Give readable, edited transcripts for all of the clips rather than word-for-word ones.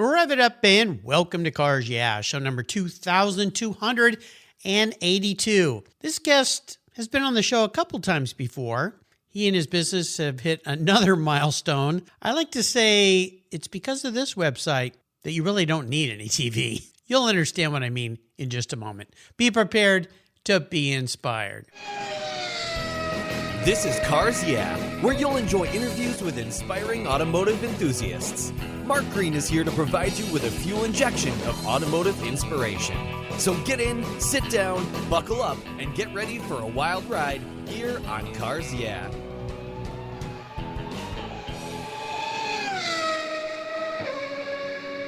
Rev it up and welcome to Cars Yeah, show number 2282. This guest has been on the show a couple times before. He and his business have hit another milestone. I like to say it's because of this website that you really don't need any TV. You'll understand what I mean in just a moment. Be prepared to be inspired. This is Cars Yeah, where you'll enjoy interviews with inspiring automotive enthusiasts. Mark Green is here to provide you with a fuel injection of automotive inspiration. So get in, sit down, buckle up, and get ready for a wild ride here on Cars Yeah.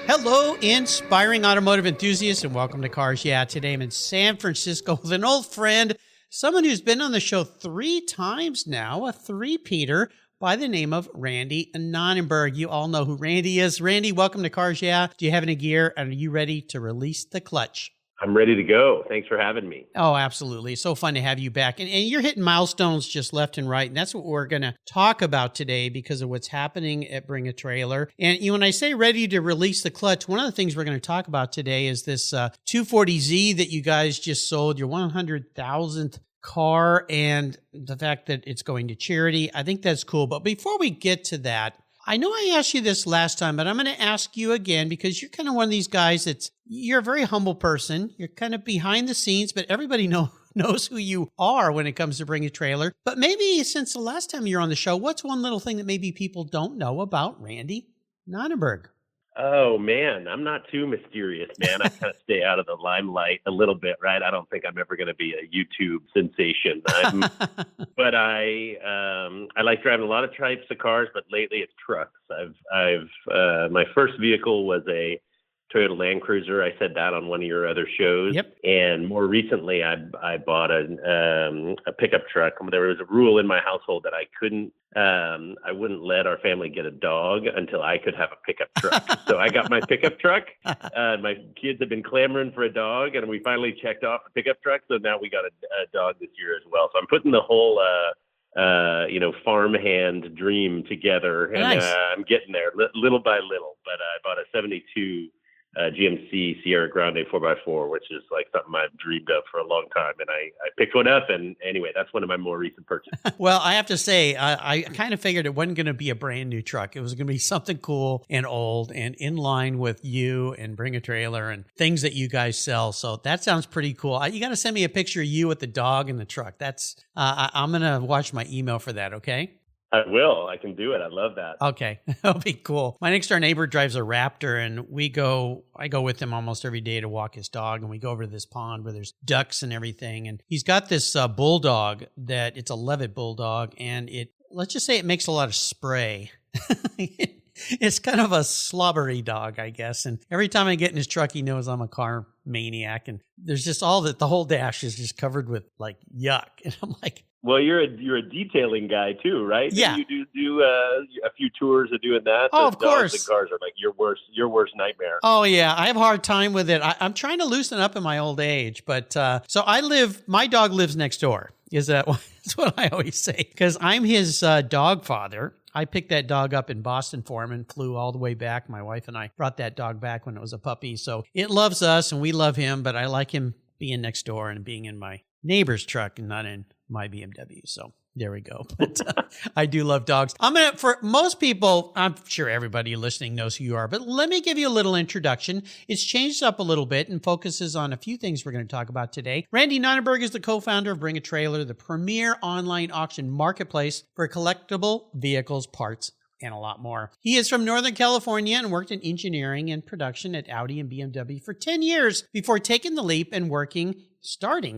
Hello, inspiring automotive enthusiasts, and welcome to Cars Yeah. Today I'm in San Francisco with an old friend, someone who's been on the show 3 times now, a three-peater by the name of Randy Nonnenberg. You all know who Randy is. Randy, welcome to Cars Yeah. Do you have any gear, and are you ready to release the clutch? I'm ready to go. Thanks for having me. Oh, absolutely. So fun to have you back. And you're hitting milestones just left and right. And that's what we're going to talk about today because of what's happening at Bring a Trailer. And when I say ready to release the clutch, one of the things we're going to talk about today is this 240Z that you guys just sold, your 100,000th car, and the fact that it's going to charity. I think that's cool. But before we get to that, I know I asked you this last time, but I'm going to ask you again because you're kind of one of these guys you're a very humble person. You're kind of behind the scenes, but everybody knows who you are when it comes to Bring a Trailer. But maybe since the last time you're on the show, what's one little thing that maybe people don't know about Randy Nonnenberg? Oh, man, I'm not too mysterious, man. I kind of stay out of the limelight a little bit, right? I don't think I'm ever going to be a YouTube sensation. But I like driving a lot of types of cars, but lately it's trucks. My first vehicle was a Toyota Land Cruiser. I said that on one of your other shows. Yep. And more recently, I bought a pickup truck. There was a rule in my household that I wouldn't let our family get a dog until I could have a pickup truck. So I got my pickup truck. My kids have been clamoring for a dog, and we finally checked off the pickup truck. So now we got a dog this year as well. So I'm putting the whole farmhand dream together, and nice. I'm getting there little by little. But I bought a 72 GMC Sierra Grande 4x4, which is like something I've dreamed of for a long time. And I picked one up, and anyway, that's one of my more recent purchases. Well, I have to say, I kind of figured it wasn't going to be a brand new truck. It was going to be something cool and old and in line with you and Bring a Trailer and things that you guys sell. So that sounds pretty cool. You got to send me a picture of you with the dog and the truck. That's I'm going to watch my email for that, okay? I will. I can do it. I love that. Okay. That'll be cool. My next door neighbor drives a Raptor, and I go with him almost every day to walk his dog, and we go over to this pond where there's ducks and everything. And he's got this bulldog it's a Levitt bulldog, and let's just say it makes a lot of spray. It's kind of a slobbery dog, I guess. And every time I get in his truck, he knows I'm a car maniac. And there's just the whole dash is just covered with like yuck. And I'm like, well, you're a detailing guy too, right? Yeah. You do a few tours of doing that. Oh, of course. The cars are like your worst nightmare. Oh yeah, I have a hard time with it. I'm trying to loosen up in my old age, but so my dog lives next door. That's what I always say because I'm his dog father. I picked that dog up in Boston for him and flew all the way back. My wife and I brought that dog back when it was a puppy, so it loves us and we love him. But I like him being next door and being in my neighbor's truck and not in my BMW. So there we go. But I do love dogs. For most people, I'm sure everybody listening knows who you are, but let me give you a little introduction. It's changed up a little bit and focuses on a few things we're going to talk about today. Randy Nonnenberg is the co-founder of Bring a Trailer, the premier online auction marketplace for collectible vehicles, parts, and a lot more. He is from Northern California and worked in engineering and production at Audi and BMW for 10 years before taking the leap and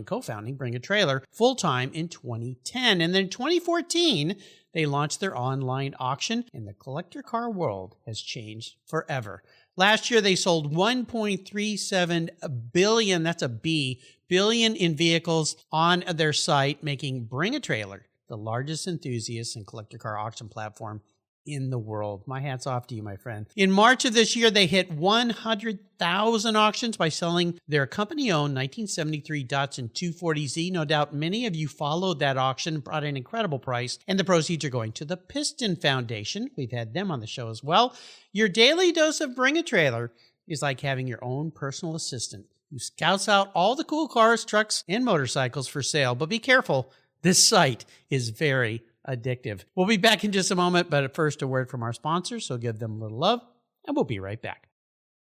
co-founding Bring a Trailer full-time in 2010. And then in 2014, they launched their online auction, and the collector car world has changed forever. Last year, they sold 1.37 billion, that's a B, billion in vehicles on their site, making Bring a Trailer the largest enthusiast and collector car auction platform in the world. My hat's off to you, my friend. In March of this year, they hit 100,000 auctions by selling their company-owned 1973 Datsun 240Z. No doubt many of you followed that auction, brought an incredible price, and the proceeds are going to the Piston Foundation. We've had them on the show as well. Your daily dose of Bring a Trailer is like having your own personal assistant who scouts out all the cool cars, trucks, and motorcycles for sale. But be careful, this site is very addictive. We'll be back in just a moment, but first a word from our sponsors, so give them a little love, and we'll be right back.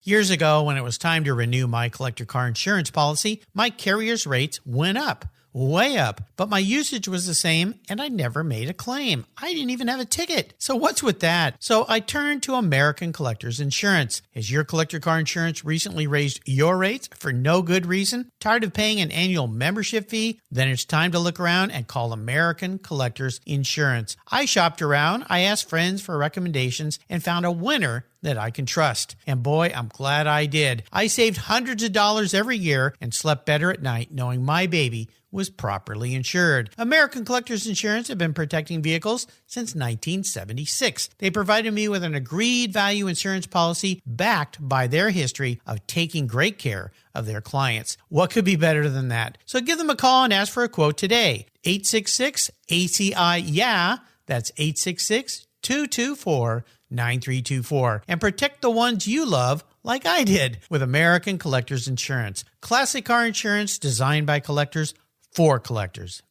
Years ago, when it was time to renew my collector car insurance policy, my carrier's rates went up. Way up, but my usage was the same and I never made a claim. I didn't even have a ticket. So what's with that? So I turned to American Collectors Insurance. Has your collector car insurance recently raised your rates for no good reason? Tired of paying an annual membership fee? Then it's time to look around and call American Collectors Insurance. I shopped around, I asked friends for recommendations, and found a winner that I can trust. And boy, I'm glad I did. I saved hundreds of dollars every year and slept better at night knowing my baby was properly insured. American Collectors Insurance have been protecting vehicles since 1976. They provided me with an agreed value insurance policy backed by their history of taking great care of their clients. What could be better than that? So give them a call and ask for a quote today. 866-ACI-YEAH. That's 866-224-9324. And protect the ones you love like I did with American Collectors Insurance. Classic car insurance designed by collectors for collectors.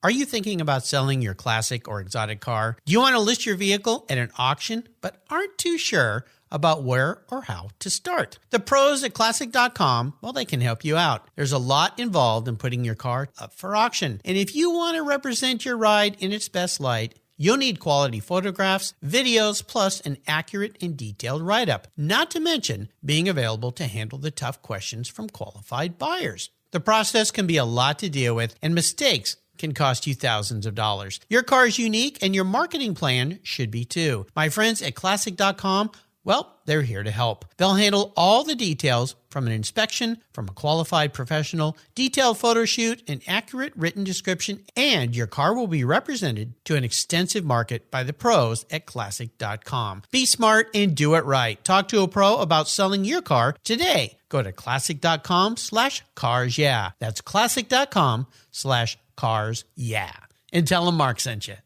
Are you thinking about selling your classic or exotic car? Do you want to list your vehicle at an auction but aren't too sure about where or how to start? The pros at classic.com, well, they can help you out. There's a lot involved in putting your car up for auction. And if you want to represent your ride in its best light, you'll need quality photographs, videos, plus an accurate and detailed write-up, not to mention being available to handle the tough questions from qualified buyers. The process can be a lot to deal with, and mistakes can cost you thousands of dollars. Your car is unique, and your marketing plan should be too. My friends at Classic.com, well, they're here to help. They'll handle all the details from an inspection, from a qualified professional, detailed photo shoot, an accurate written description, and your car will be represented to an extensive market by the pros at Classic.com. Be smart and do it right. Talk to a pro about selling your car today. Go to Classic.com/carsyeah. That's Classic.com/carsyeah. And tell them Mark sent you.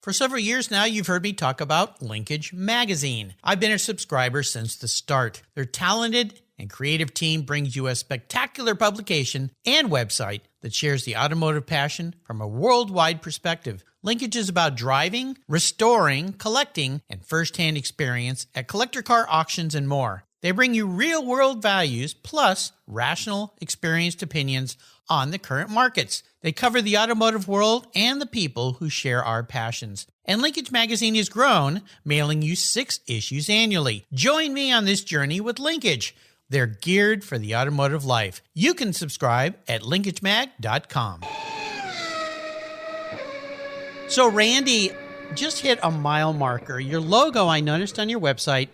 For several years now, you've heard me talk about Linkage Magazine. I've been a subscriber since the start. Their talented and creative team brings you a spectacular publication and website that shares the automotive passion from a worldwide perspective. Linkage is about driving, restoring, collecting, and first-hand experience at collector car auctions and more. They bring you real-world values plus rational, experienced opinions on the current markets. They cover the automotive world and the people who share our passions. And Linkage Magazine has grown, mailing you 6 issues annually. Join me on this journey with Linkage. They're geared for the automotive life. You can subscribe at linkagemag.com. So, Randy, just hit a mile marker. Your logo, I noticed on your website,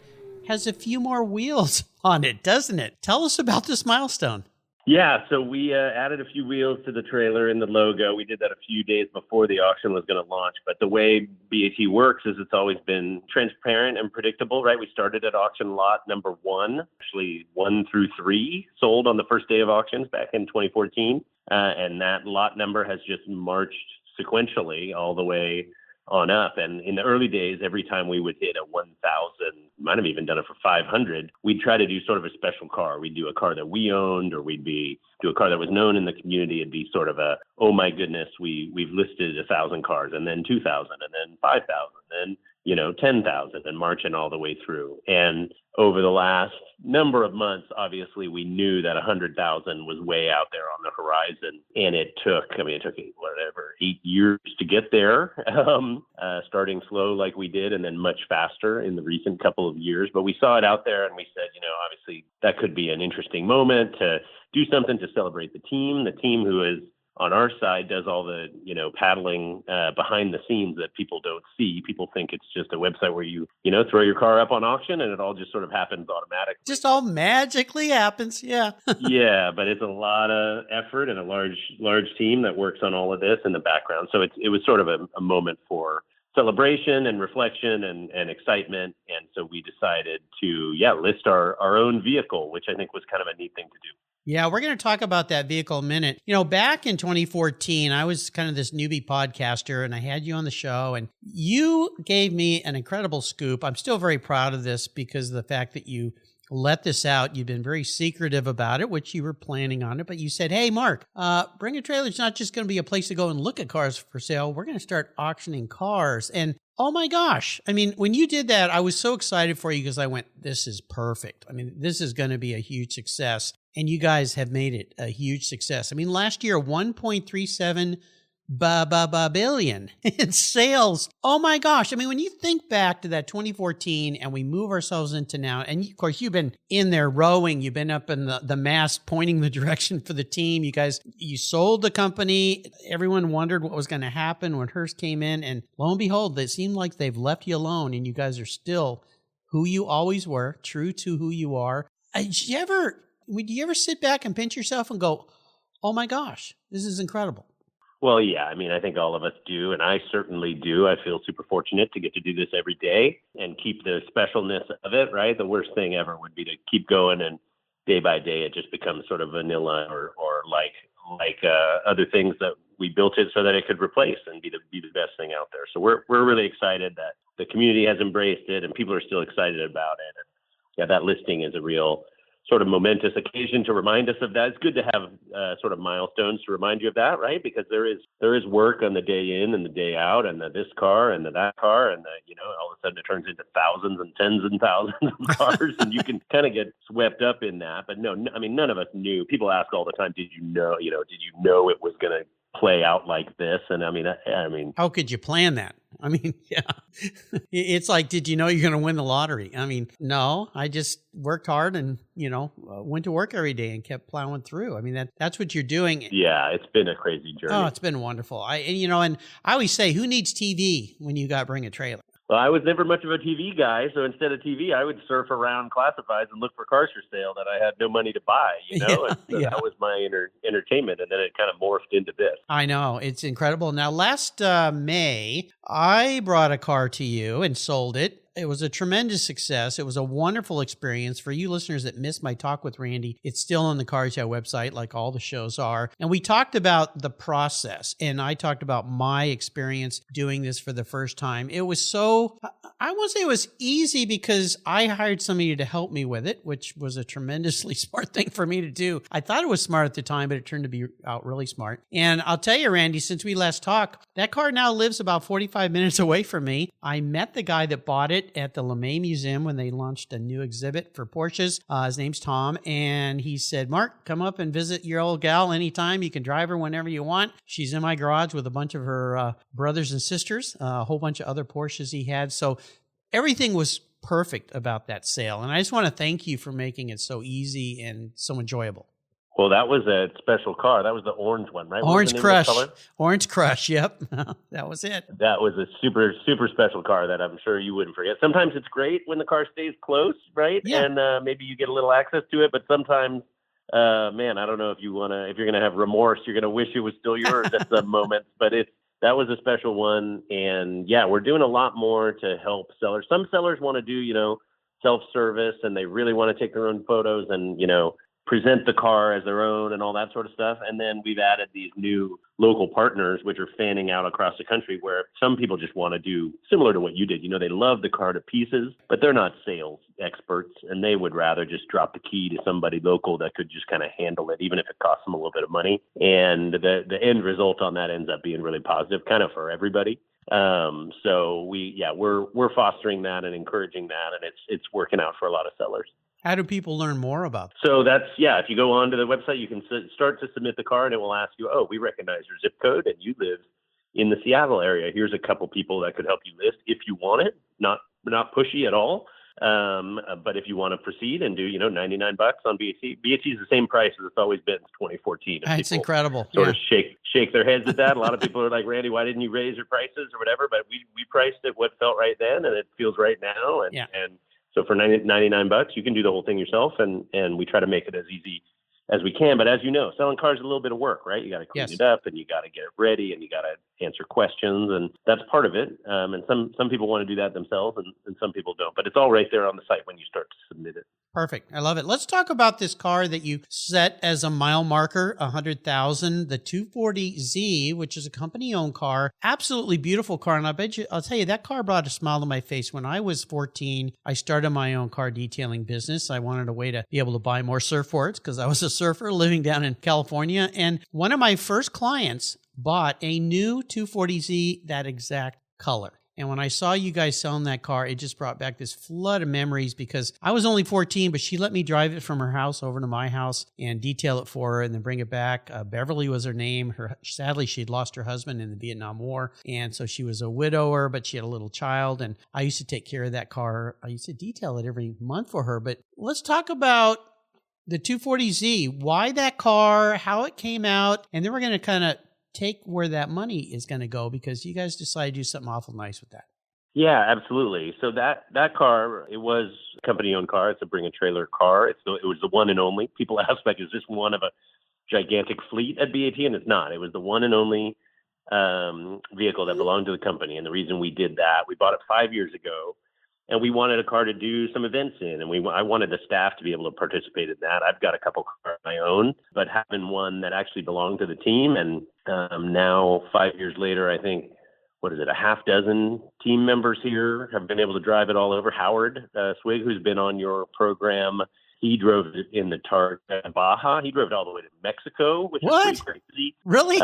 has a few more wheels on it, doesn't it? Tell us about this milestone. Yeah, so we added a few wheels to the trailer and the logo. We did that a few days before the auction was going to launch. But the way BAT works is it's always been transparent and predictable, right? We started at auction lot number 1, actually 1 through 3 sold on the first day of auctions back in 2014. And that lot number has just marched sequentially all the way on up. And in the early days, every time we would hit a 1,000, might have even done it for 500, we'd try to do sort of a special car. We'd do a car that we owned, or we'd do a car that was known in the community. It'd be sort of a, oh my goodness, we've listed 1,000 cars, and then 2,000, and then 5,000, and 10,000, and marching all the way through. And over the last number of months, obviously, we knew that 100,000 was way out there on the horizon. And it took 8 years to get there, starting slow like we did, and then much faster in the recent couple of years. But we saw it out there, and we said, obviously, that could be an interesting moment to do something to celebrate the team who is on our side does all the, paddling behind the scenes that people don't see. People think it's just a website where you, throw your car up on auction and it all just sort of happens automatically. Just all magically happens. Yeah. Yeah, but it's a lot of effort and a large team that works on all of this in the background. So it was sort of a moment for celebration and reflection and excitement. And so we decided to, list our own vehicle, which I think was kind of a neat thing to do. Yeah, we're going to talk about that vehicle in a minute. You know, back in 2014, I was kind of this newbie podcaster and I had you on the show and you gave me an incredible scoop. I'm still very proud of this because of the fact that you let this out. You've been very secretive about it, which you were planning on it, but you said, hey, Mark, Bring a Trailer is not just going to be a place to go and look at cars for sale. We're going to start auctioning cars. And oh my gosh. I mean, when you did that, I was so excited for you because I went, this is perfect. I mean, this is going to be a huge success. And you guys have made it a huge success. I mean, last year, 1.37 billion in sales. Oh my gosh. I mean, when you think back to that 2014 and we move ourselves into now, and of course you've been in there rowing, you've been up in the mast pointing the direction for the team. You guys, you sold the company. Everyone wondered what was going to happen when Hearst came in, and lo and behold, it seemed like they've left you alone and you guys are still who you always were, true to who you are. Do you ever sit back and pinch yourself and go, oh my gosh, this is incredible? Well, yeah, I mean, I think all of us do, and I certainly do. I feel super fortunate to get to do this every day and keep the specialness of it, right? The worst thing ever would be to keep going and day by day it just becomes sort of vanilla or like other things that we built it so that it could replace and be the best thing out there. So we're really excited that the community has embraced it and people are still excited about it. And yeah, that listing is a real sort of momentous occasion to remind us of that. It's good to have sort of milestones to remind you of that, right? Because there is work on the day in and the day out, and this car and that car, and all of a sudden it turns into thousands and tens and thousands of cars, and you can kind of get swept up in that. But no, I mean, none of us knew. People ask all the time, did you know it was going to play out like this? And I mean, how could you plan that? I mean, yeah, it's like, did you know you're going to win the lottery? I mean, no, I just worked hard and, went to work every day and kept plowing through. I mean, that's what you're doing. Yeah, it's been a crazy journey. Oh, it's been wonderful. And I always say, who needs TV when you got Bring a Trailer? Well, I was never much of a TV guy, so instead of TV, I would surf around classifieds and look for cars for sale that I had no money to buy, Yeah, and so that was my entertainment, and then it kind of morphed into this. I know. It's incredible. Now, last May, I brought a car to you and sold it. It was a tremendous success. It was a wonderful experience. For you listeners that missed my talk with Randy, it's still on the Cars Yeah website, like all the shows are. And we talked about the process, and I talked about my experience doing this for the first time. It was I won't say it was easy because I hired somebody to help me with it, which was a tremendously smart thing for me to do. I thought it was smart at the time, but it turned to be out really smart. And I'll tell you, Randy, since we last talked, that car now lives about 45 minutes away from me. I met the guy that bought it at the LeMay Museum when they launched a new exhibit for Porsches. His name's Tom, and he said, Mark, come up and visit your old gal anytime. You can drive her whenever you want. She's in my garage with a bunch of her brothers and sisters, a whole bunch of other Porsches he had. So everything was perfect about that sale. And I just want to thank you for making it so easy and so enjoyable. Well, that was a special car. That was the orange one, right? Orange Crush. Orange Crush, yep. That was it. That was a super, super special car that I'm sure you wouldn't forget. Sometimes it's great when the car stays close, right? Yeah. And maybe you get a little access to it, but sometimes, man, I don't know if you're going to have remorse, you're going to wish it was still yours at some moments, but that was a special one. And yeah, we're doing a lot more to help sellers. Some sellers want to do, self-service, and they really want to take their own photos and, present the car as their own and all that sort of stuff. And then we've added these new local partners, which are fanning out across the country, where some people just want to do similar to what you did. They love the car to pieces, but they're not sales experts, and they would rather just drop the key to somebody local that could just kind of handle it, even if it costs them a little bit of money. And the end result on that ends up being really positive, kind of for everybody. So we're fostering that and encouraging that, and it's working out for a lot of sellers. How do people learn more about that? So if you go onto the website, you can start to submit the car, and it will ask you, we recognize your zip code and you live in the Seattle area. Here's a couple people that could help you list if you want it. Not pushy at all. But if you want to proceed and do, $99 on BAT is the same price as it's always been since 2014. It's incredible. Sort of shake their heads at that. A lot of people are like, Randy, why didn't you raise your prices or whatever? But we priced it what felt right then, and it feels right now. And so for $99, you can do the whole thing yourself, and we try to make it as easy as we can. But as you know, selling cars is a little bit of work, right? You got to clean Yes. it up, and you got to get it ready, and you got to answer questions, and that's part of it. And some people want to do that themselves, and some people don't. But it's all right there on the site when you start to submit it. Perfect. I love it. Let's talk about this car that you set as a mile marker, 100,000, the 240Z, which is a company-owned car. Absolutely beautiful car. And I'll tell you, that car brought a smile to my face. When I was 14, I started my own car detailing business. I wanted a way to be able to buy more surfboards because I was a surfer living down in California. And one of my first clients bought a new 240Z, that exact color. And when I saw you guys selling that car, it just brought back this flood of memories because I was only 14, but she let me drive it from her house over to my house and detail it for her and then bring it back. Beverly was her name. Sadly, she'd lost her husband in the Vietnam War. And so she was a widower, but she had a little child. And I used to take care of that car. I used to detail it every month for her. But let's talk about the 240Z, why that car, how it came out, and then we're going to kind of take where that money is going to go because you guys decided to do something awful nice with that. Yeah, absolutely. So that car, it was a company-owned car. It's a bring-a-trailer car. It was the one and only. People ask, like, is this one of a gigantic fleet at BAT? And it's not. It was the one and only vehicle that belonged to the company. And the reason we did that, we bought it 5 years ago, and we wanted a car to do some events in, and I wanted the staff to be able to participate in that. I've got a couple cars of my own, but having one that actually belonged to the team, and now 5 years later, I think, a half dozen team members here have been able to drive it all over. Howard Swig, who's been on your program, he drove it in the Targa Baja. He drove it all the way to Mexico, which is pretty crazy. Really?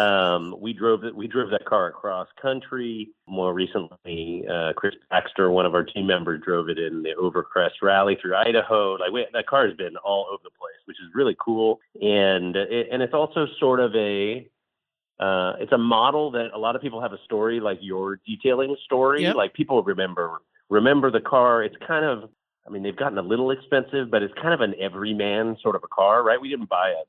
We drove that car across country. More recently, Chris Baxter, one of our team members, drove it in the Overcrest Rally through Idaho. That car has been all over the place, which is really cool. And it's also sort of it's a model that a lot of people have a story like your detailing story. Yep. Like people remember the car. It's kind of, they've gotten a little expensive, but it's kind of an everyman sort of a car, right? We didn't buy a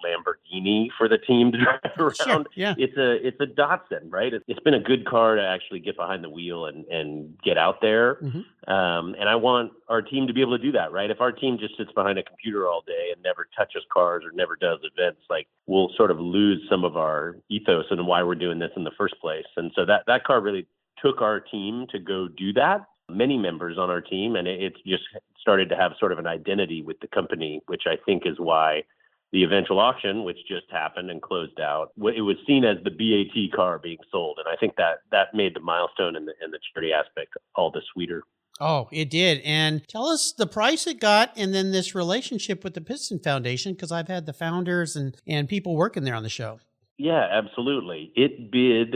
Lamborghini for the team to drive around. Sure, yeah. It's a Datsun, right? It's been a good car to actually get behind the wheel and get out there. Mm-hmm. And I want our team to be able to do that, right? If our team just sits behind a computer all day and never touches cars or never does events, like we'll sort of lose some of our ethos and why we're doing this in the first place. And so that car really took our team to go do that. Many members on our team, and it's just started to have sort of an identity with the company, which I think is why the eventual auction, which just happened and closed out, it was seen as the BAT car being sold. And I think that made the milestone and the charity aspect all the sweeter. Oh, it did. And tell us the price it got and then this relationship with the Piston Foundation, because I've had the founders and people working there on the show. Yeah, absolutely. It bid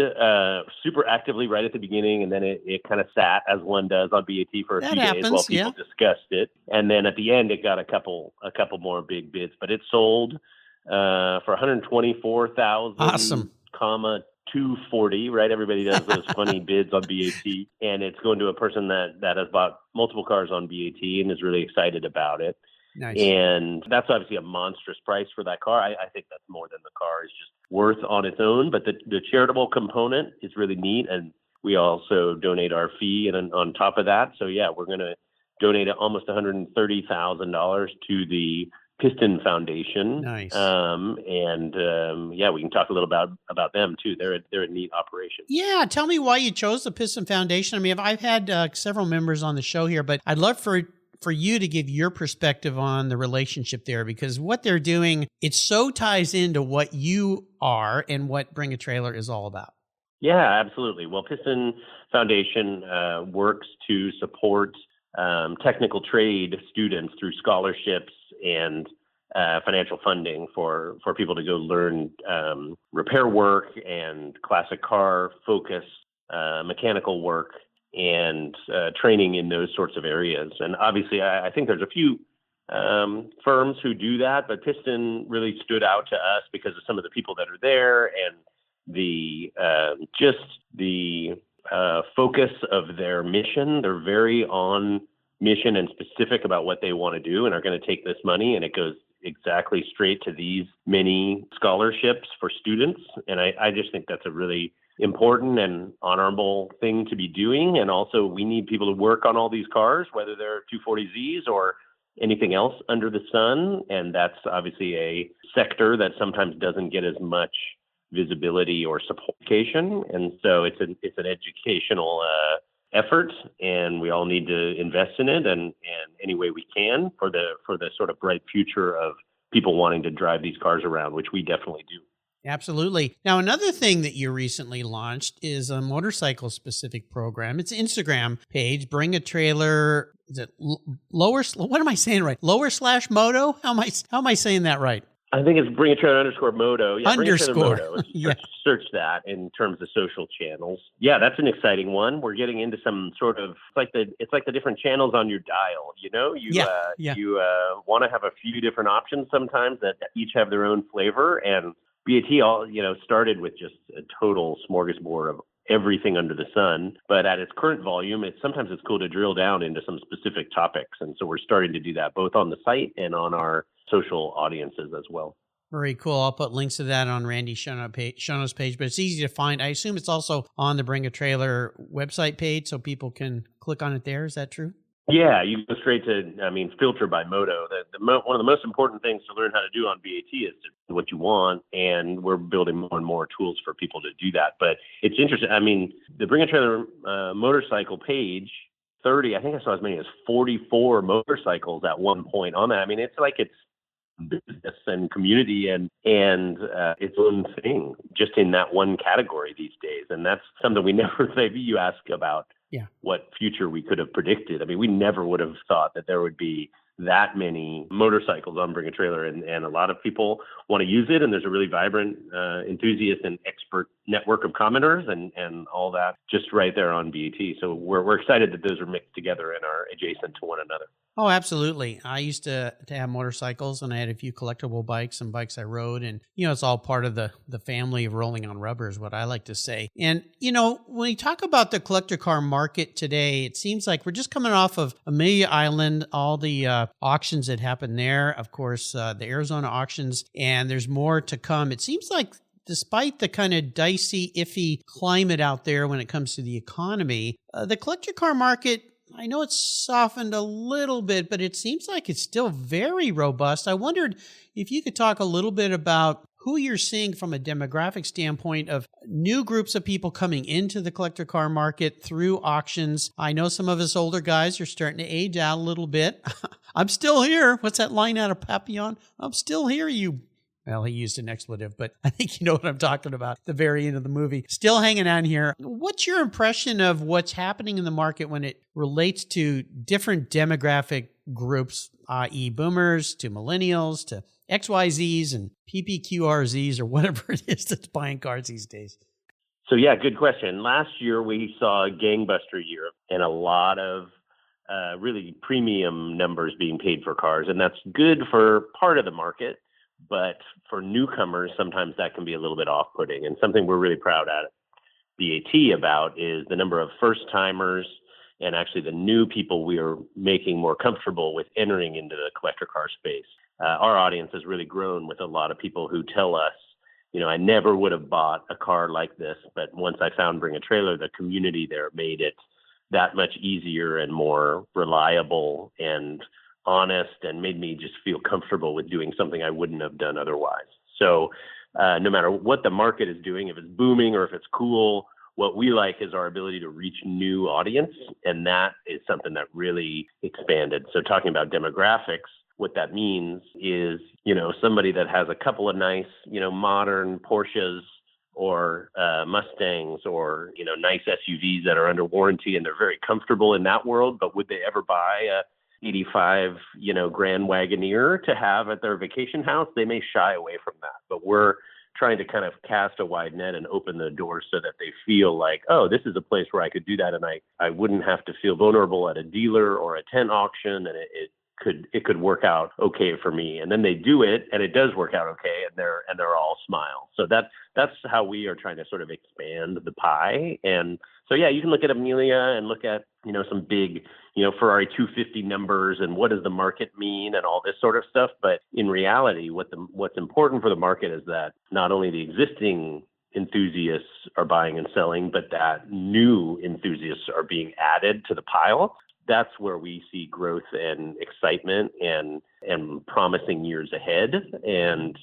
super actively right at the beginning, and then it kind of sat, as one does on BAT, for a few days while people discussed it. And then at the end, it got a couple more big bids, but it sold for $124,000, awesome, $240, right? Everybody does those funny bids on BAT, and it's going to a person that has bought multiple cars on BAT and is really excited about it. Nice. And that's obviously a monstrous price for that car. I think that's more than the car is just worth on its own. But the charitable component is really neat. And we also donate our fee and on top of that. So, yeah, we're going to donate almost $130,000 to the Piston Foundation. Nice. We can talk a little about them, too. They're a neat operation. Yeah. Tell me why you chose the Piston Foundation. I've had several members on the show here, but I'd love for you to give your perspective on the relationship there, because what they're doing, it so ties into what you are and what Bring a Trailer is all about. Yeah, absolutely. Well, Piston Foundation works to support technical trade students through scholarships and financial funding for people to go learn repair work and classic car focus, mechanical work, and training in those sorts of areas. And obviously, I think there's a few firms who do that, but Piston really stood out to us because of some of the people that are there and the focus of their mission. They're very on mission and specific about what they want to do and are going to take this money, and it goes exactly straight to these many scholarships for students. And I just think that's a really important and honorable thing to be doing. And also, we need people to work on all these cars, whether they're 240Zs or anything else under the sun. And that's obviously a sector that sometimes doesn't get as much visibility or supportation. And so it's an educational effort, and we all need to invest in it and any way we can for the sort of bright future of people wanting to drive these cars around, which we definitely do. Absolutely. Now, another thing that you recently launched is a motorcycle specific program. It's an Instagram page, Bring a Trailer. Is it lower? What am I saying right? Lower/moto? How am I saying that right? I think it's Bring a Trailer _moto. Yeah, underscore. Bring a Trailer Moto. Yeah. Search that in terms of social channels. Yeah, that's an exciting one. We're getting into some sort of it's like the different channels on your dial. You know, you want to have a few different options sometimes that each have their own flavor. And BAT started with just a total smorgasbord of everything under the sun. But at its current volume, sometimes it's cool to drill down into some specific topics. And so we're starting to do that both on the site and on our social audiences as well. Very cool. I'll put links to that on Randy's show notes page, but it's easy to find. I assume it's also on the Bring a Trailer website page, so people can click on it there. Is that true? Yeah, you go straight to, filter by moto. One of the most important things to learn how to do on BAT is to do what you want, and we're building more and more tools for people to do that. But it's interesting. The Bring a Trailer motorcycle page, 30, I think I saw as many as 44 motorcycles at one point on that. It's like it's business and community and its own thing just in that one category these days. And that's something we never, you ask about what future we could have predicted. We never would have thought that there would be that many motorcycles on Bring a Trailer, and a lot of people want to use it, and there's a really vibrant enthusiast and expert network of commenters and all that just right there on BAT. So we're excited that those are mixed together and are adjacent to one another. Oh, absolutely. I used to have motorcycles, and I had a few collectible bikes and bikes I rode, and it's all part of the family of rolling on rubber is what I like to say. And when we talk about the collector car market today, it seems like we're just coming off of Amelia Island, all the auctions that happened there, of course, the Arizona auctions, and there's more to come. It seems like despite the kind of dicey, iffy climate out there when it comes to the economy, the collector car market, I know it's softened a little bit, but it seems like it's still very robust. I wondered if you could talk a little bit about who you're seeing from a demographic standpoint of new groups of people coming into the collector car market through auctions. I know some of us older guys are starting to age out a little bit. I'm still here. What's that line out of Papillon? I'm still here, Well, he used an expletive, but I think you know what I'm talking about. At the very end of the movie. Still hanging on here. What's your impression of what's happening in the market when it relates to different demographic groups, i.e. boomers to millennials to XYZs and PPQRZs or whatever it is that's buying cars these days? So, yeah, good question. Last year, we saw a gangbuster year and a lot of really premium numbers being paid for cars. And that's good for part of the market. But for newcomers, sometimes that can be a little bit off-putting. And something we're really proud at BAT about is the number of first-timers and actually the new people we are making more comfortable with entering into the collector car space. Our audience has really grown with a lot of people who tell us, I never would have bought a car like this, but once I found Bring a Trailer, the community there made it that much easier and more reliable and honest, and made me just feel comfortable with doing something I wouldn't have done otherwise. So no matter what the market is doing, if it's booming or if it's cool, what we like is our ability to reach new audience. And that is something that really expanded. So talking about demographics, what that means is, somebody that has a couple of nice, modern Porsches or Mustangs or, nice SUVs that are under warranty and they're very comfortable in that world, but would they ever buy a 85, Grand Wagoneer to have at their vacation house? They may shy away from that, but we're trying to kind of cast a wide net and open the door so that they feel like, oh, this is a place where I could do that. And I wouldn't have to feel vulnerable at a dealer or a tent auction. And it could work out okay for me. And then they do it and it does work out okay. And they're all smiles. So that's how we are trying to sort of expand the pie. And so, yeah, you can look at Amelia and look at, some big, Ferrari 250 numbers and what does the market mean and all this sort of stuff. But in reality, what's important for the market is that not only the existing enthusiasts are buying and selling, but that new enthusiasts are being added to the pile. that's where we see growth and excitement and promising years ahead. And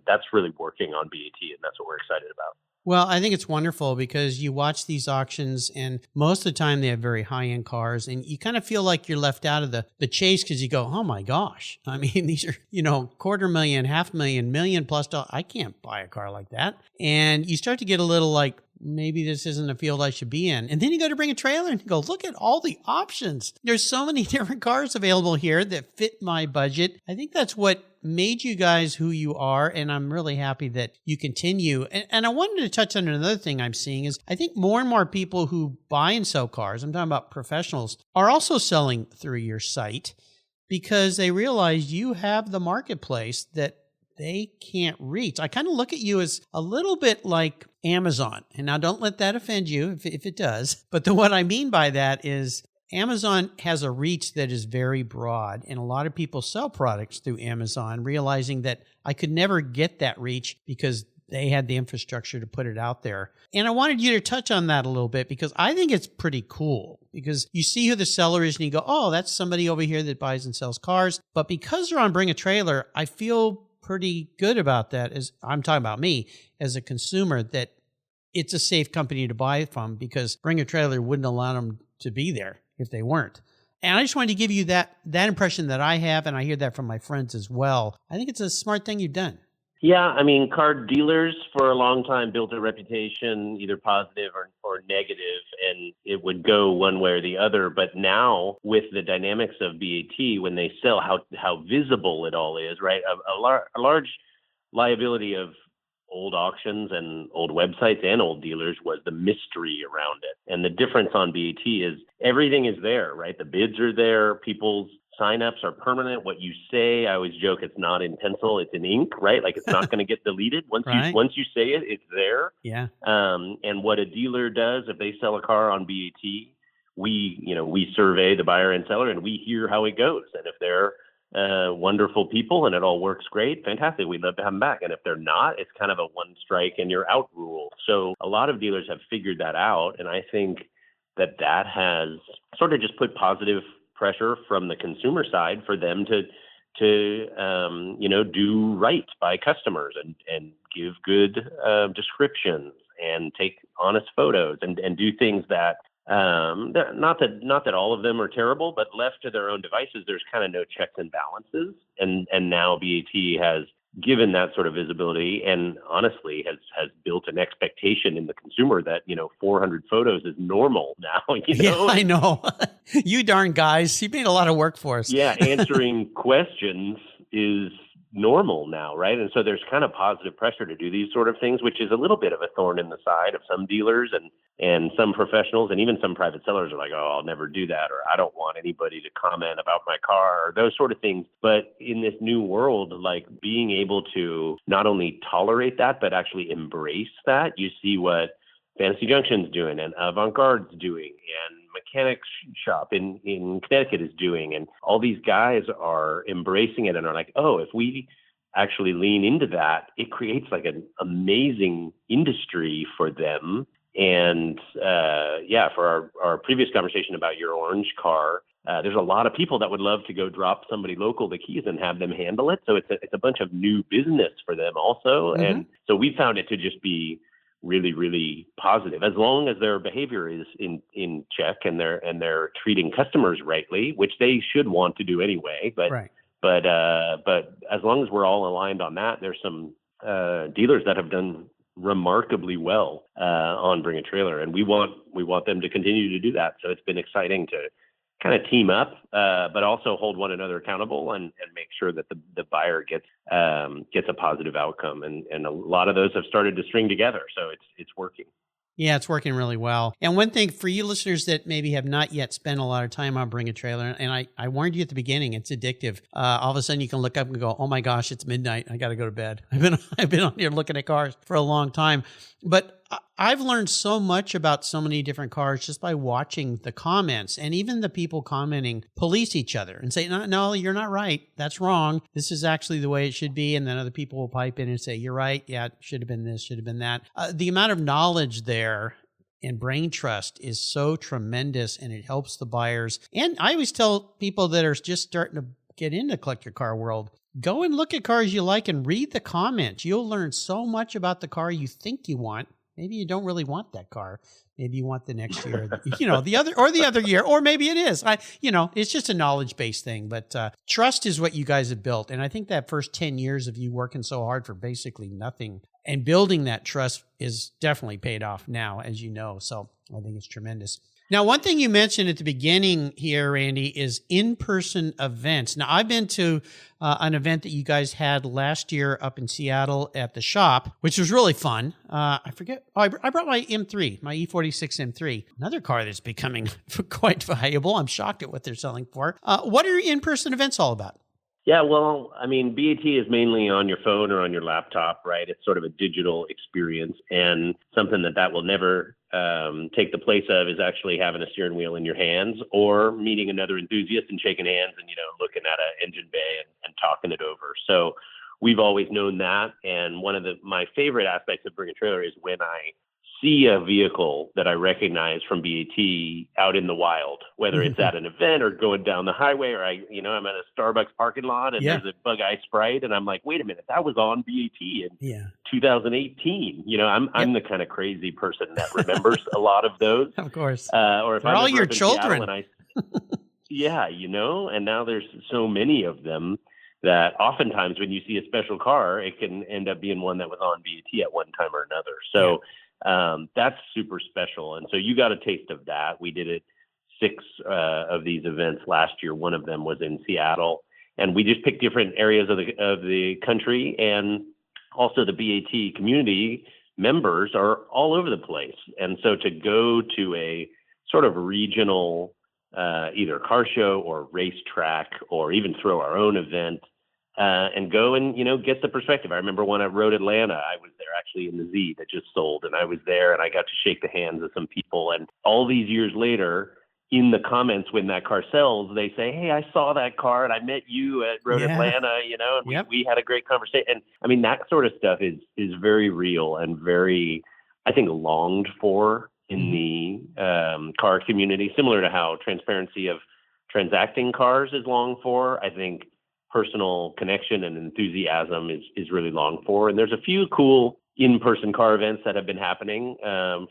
that's really working on BAT, and that's what we're excited about. Well, I think it's wonderful because you watch these auctions and most of the time they have very high-end cars and you kind of feel like you're left out of the chase because you go, oh my gosh. I mean, these are, $250,000, $500,000, $1 million plus dollars. I can't buy a car like that. And you start to get a little like, maybe this isn't a field I should be in. And then you go to bring a trailer and you go, look at all the options. There's so many different cars available here that fit my budget. I think that's what made you guys who you are. And I'm really happy that you continue. And I wanted to touch on another thing I'm seeing is I think more and more people who buy and sell cars, I'm talking about professionals, are also selling through your site because they realize you have the marketplace that they can't reach. I kind of look at you as a little bit like Amazon. And now don't let that offend you if it does. But what I mean by that is Amazon has a reach that is very broad. And a lot of people sell products through Amazon, realizing that I could never get that reach because they had the infrastructure to put it out there. And I wanted you to touch on that a little bit because I think it's pretty cool because you see who the seller is and you go, oh, that's somebody over here that buys and sells cars. But because they're on Bring a Trailer, I feel pretty good about that. As I'm talking about me as a consumer, that it's a safe company to buy from because Bring a Trailer wouldn't allow them to be there if they weren't. And I just wanted to give you that impression that I have, and I hear that from my friends as well. I think it's a smart thing you've done. Yeah, I mean, car dealers for a long time built a reputation, either positive or negative, and it would go one way or the other. But now, with the dynamics of BAT, when they sell, how visible it all is, right? A large liability of old auctions and old websites and old dealers was the mystery around it. And the difference on BAT is everything is there, right? The bids are there, people's signups are permanent. What you say, I always joke, it's not in pencil, it's in ink, right? Like it's not going to get deleted. Once you say it, it's there. Yeah. And what a dealer does, if they sell a car on BAT, we survey the buyer and seller and we hear how it goes. And if they're wonderful people and it all works great, fantastic. We'd love to have them back. And if they're not, it's kind of a one strike and you're out rule. So a lot of dealers have figured that out. And I think that has sort of just put positive pressure from the consumer side for them to do right by customers and give good descriptions and take honest photos and do things that not that all of them are terrible, but left to their own devices, there's kind of no checks and balances. And now BAT has given that sort of visibility and honestly has built an expectation in the consumer that, 400 photos is normal now. Yeah, I know. You darn guys, you made a lot of work for us. Yeah, answering questions is normal now, right? And so there's kind of positive pressure to do these sort of things, which is a little bit of a thorn in the side of some dealers and some professionals, and even some private sellers are like, oh, I'll never do that, or I don't want anybody to comment about my car, or those sort of things. But in this new world, like being able to not only tolerate that, but actually embrace that, you see what Fantasy Junction's doing and Avant-Garde's doing and Mechanics Shop in Connecticut is doing. And all these guys are embracing it and are like, oh, if we actually lean into that, it creates like an amazing industry for them. And for our previous conversation about your orange car, there's a lot of people that would love to go drop somebody local the keys and have them handle it. So it's a bunch of new business for them also. Mm-hmm. And so we found it to just be really, really positive, as long as their behavior is in check and they're treating customers rightly, which they should want to do anyway. But as long as we're all aligned on that, there's some dealers that have done remarkably well on Bring a Trailer, and we want them to continue to do that. So it's been exciting to kind of team up, but also hold one another accountable and make sure that the buyer gets a positive outcome. And a lot of those have started to string together. So it's working. Yeah, it's working really well. And one thing for you listeners that maybe have not yet spent a lot of time on Bring a Trailer, and I warned you at the beginning, it's addictive. All of a sudden you can look up and go, oh my gosh, it's midnight. I got to go to bed. I've been on here looking at cars for a long time. But I've learned so much about so many different cars just by watching the comments, and even the people commenting police each other and say, no, you're not right. That's wrong. This is actually the way it should be. And then other people will pipe in and say, you're right. Yeah, it should have been this, should have been that. The amount of knowledge there and brain trust is so tremendous, and it helps the buyers. And I always tell people that are just starting to get into collector car world, go and look at cars you like and read the comments. You'll learn so much about the car you think you want. Maybe you don't really want that car. Maybe you want the next year, the other year, or maybe it is. It's just a knowledge-based thing. But trust is what you guys have built. And I think that first 10 years of you working so hard for basically nothing and building that trust is definitely paid off now, as you know. So I think it's tremendous. Now, one thing you mentioned at the beginning here, Randy, is in-person events. Now, I've been to an event that you guys had last year up in Seattle at the shop, which was really fun. I forget. I brought my M3, my E46 M3, another car that's becoming quite valuable. I'm shocked at what they're selling for. What are your in-person events all about? Yeah, well, I mean, BAT is mainly on your phone or on your laptop, right? It's sort of a digital experience, and something that will never take the place of is actually having a steering wheel in your hands or meeting another enthusiast and shaking hands and, looking at an engine bay and talking it over. So we've always known that. And one of my favorite aspects of Bring a Trailer is when I see a vehicle that I recognize from BAT out in the wild, whether it's at an event or going down the highway, or I'm at a Starbucks parking lot and there's a Bug Eye Sprite, and I'm like, wait a minute, that was on BAT in 2018. I'm the kind of crazy person that remembers a lot of those, of course. Or if they're I'm all your children. And now there's so many of them that oftentimes when you see a special car, it can end up being one that was on BAT at one time or another. So that's super special. And so you got a taste of that. We did 6 of these events last year. One of them was in Seattle, and we just picked different areas of the country. And also the BAT community members are all over the place. And so to go to a sort of regional, either car show or racetrack, or even throw our own event, and go and, get the perspective. I remember when I rode Atlanta, I was there actually in the Z that just sold, and I was there and I got to shake the hands of some people. And all these years later, in the comments when that car sells, they say, hey, I saw that car and I met you at Road Atlanta, and we had a great conversation. And I mean, that sort of stuff is very real and very, I think, longed for in the car community, similar to how transparency of transacting cars is longed for. I think personal connection and enthusiasm is really longed for. And there's a few cool in-person car events that have been happening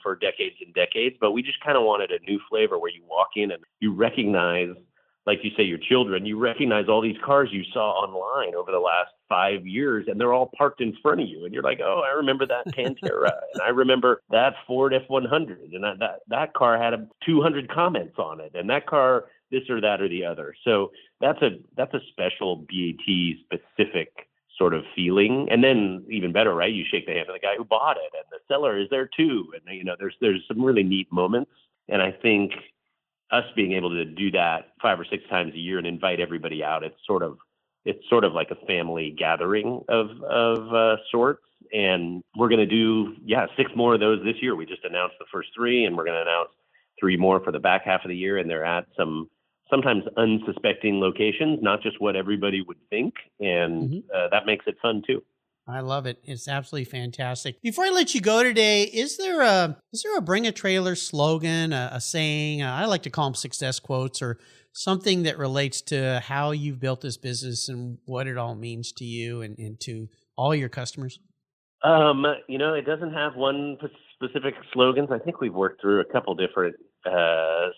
for decades and decades, but we just kind of wanted a new flavor where you walk in and you recognize, like you say, your children, you recognize all these cars you saw online over the last 5 years, and they're all parked in front of you. And you're like, oh, I remember that Pantera, and I remember that Ford F-100, and that car had 200 comments on it, and that car this or that or the other. So that's a special BAT specific sort of feeling. And then even better, right? You shake the hand of the guy who bought it, and the seller is there too. And there's some really neat moments. And I think us being able to do that 5 or 6 times a year and invite everybody out, it's sort of like a family gathering of sorts. And we're going to do 6 more of those this year. We just announced the first 3, and we're going to announce 3 more for the back half of the year. And they're at some sometimes unsuspecting locations, not just what everybody would think. And that makes it fun too. I love it. It's absolutely fantastic. Before I let you go today, is there a Bring a Trailer slogan, a saying? I like to call them success quotes, or something that relates to how you've built this business and what it all means to you and to all your customers? It doesn't have one specific slogans. I think we've worked through a couple different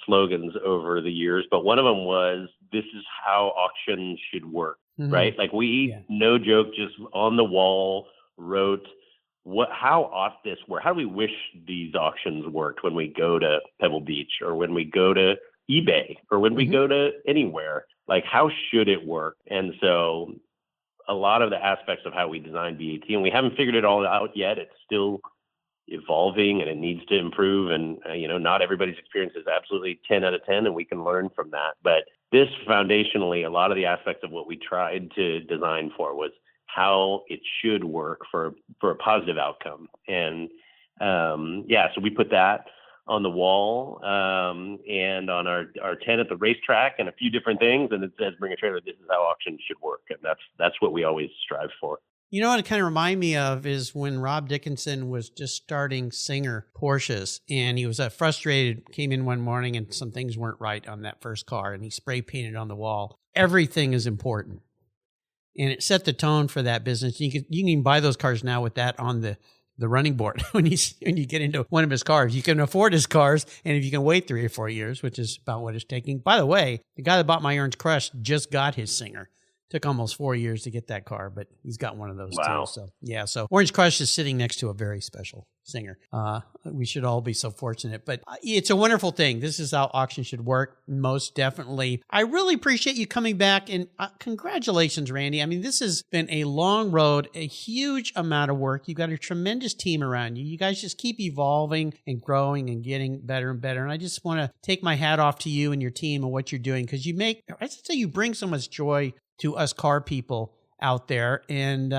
slogans over the years, but one of them was, this is how auctions should work, right? Like no joke, just on the wall wrote, how ought this work? How do we wish these auctions worked when we go to Pebble Beach, or when we go to eBay, or when we go to anywhere? Like, how should it work? And so a lot of the aspects of how we design BAT, and we haven't figured it all out yet. It's still evolving and it needs to improve. And, not everybody's experience is absolutely 10 out of 10, and we can learn from that. But this foundationally, a lot of the aspects of what we tried to design for was how it should work for a positive outcome. And so we put that on the wall and on our tent at the racetrack, and a few different things. And it says, Bring a Trailer, this is how auctions should work. And that's what we always strive for. You know what it kind of reminded me of is when Rob Dickinson was just starting Singer Porsches, and he was frustrated, came in one morning and some things weren't right on that first car, and he spray painted on the wall. Everything is important. And it set the tone for that business. You can even buy those cars now with that on the running board when you get into one of his cars. You can afford his cars, and if you can wait 3 or 4 years, which is about what it's taking. By the way, the guy that bought my Orange Crush just got his Singer. Took almost 4 years to get that car, but he's got one of those too. So yeah, so Orange Crush is sitting next to a very special Singer. We should all be so fortunate, but it's a wonderful thing. This is how auction should work, most definitely. I really appreciate you coming back, and congratulations, Randy. I mean, this has been a long road, a huge amount of work. You've got a tremendous team around you. You guys just keep evolving and growing and getting better and better. And I just want to take my hat off to you and your team and what you're doing, because you bring so much joy to us car people out there. And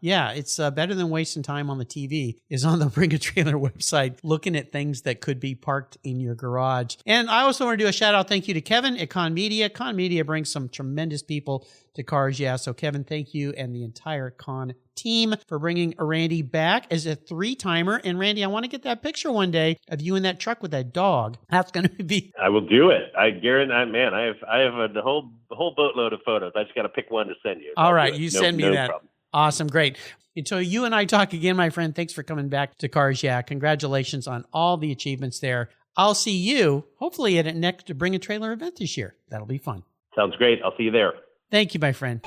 it's better than wasting time on the TV, is on the Bring a Trailer website looking at things that could be parked in your garage. And I also want to do a shout out thank you to Kevin at Con Media. Con Media brings some tremendous people to Cars Yeah. So Kevin, thank you, and the entire Con team for bringing Randy back as a 3-timer. And Randy, I want to get that picture one day of you in that truck with that dog. That's going to be... I will do it. I guarantee, man, I have a whole boatload of photos. I just got to pick one to send you. All right, you send me that. Problem. Awesome, great. Until you and I talk again, my friend, thanks for coming back to Cars Yeah. Congratulations on all the achievements there. I'll see you, hopefully, at a next Bring a Trailer event this year. That'll be fun. Sounds great. I'll see you there. Thank you, my friend.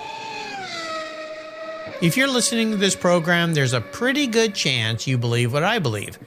If you're listening to this program, there's a pretty good chance you believe what I believe,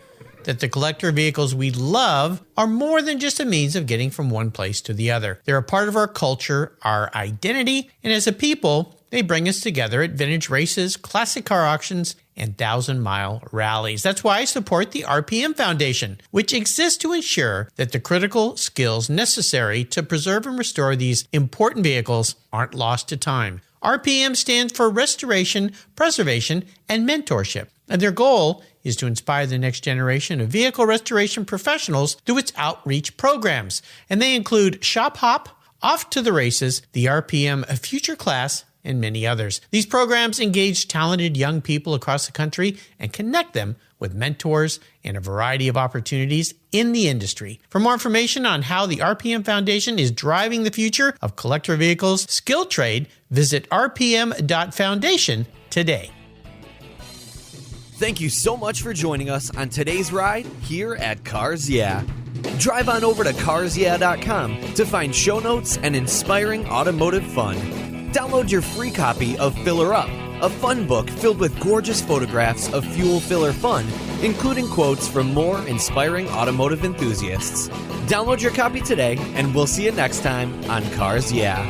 that the collector vehicles we love are more than just a means of getting from one place to the other. They're a part of our culture, our identity, and as a people, they bring us together at vintage races, classic car auctions, and 1,000-mile rallies. That's why I support the RPM Foundation, which exists to ensure that the critical skills necessary to preserve and restore these important vehicles aren't lost to time. RPM stands for Restoration, Preservation, and Mentorship, and their goal is to inspire the next generation of vehicle restoration professionals through its outreach programs. And they include Shop Hop, Off to the Races, the RPM Future Class, and many others. These programs engage talented young people across the country and connect them with mentors and a variety of opportunities in the industry. For more information on how the RPM Foundation is driving the future of collector vehicles skilled trade, visit rpm.foundation today. Thank you so much for joining us on today's ride here at Cars Yeah. Drive on over to carsyeah.com to find show notes and inspiring automotive fun. Download your free copy of Filler Up, a fun book filled with gorgeous photographs of fuel filler fun, including quotes from more inspiring automotive enthusiasts. Download your copy today, and we'll see you next time on Cars Yeah.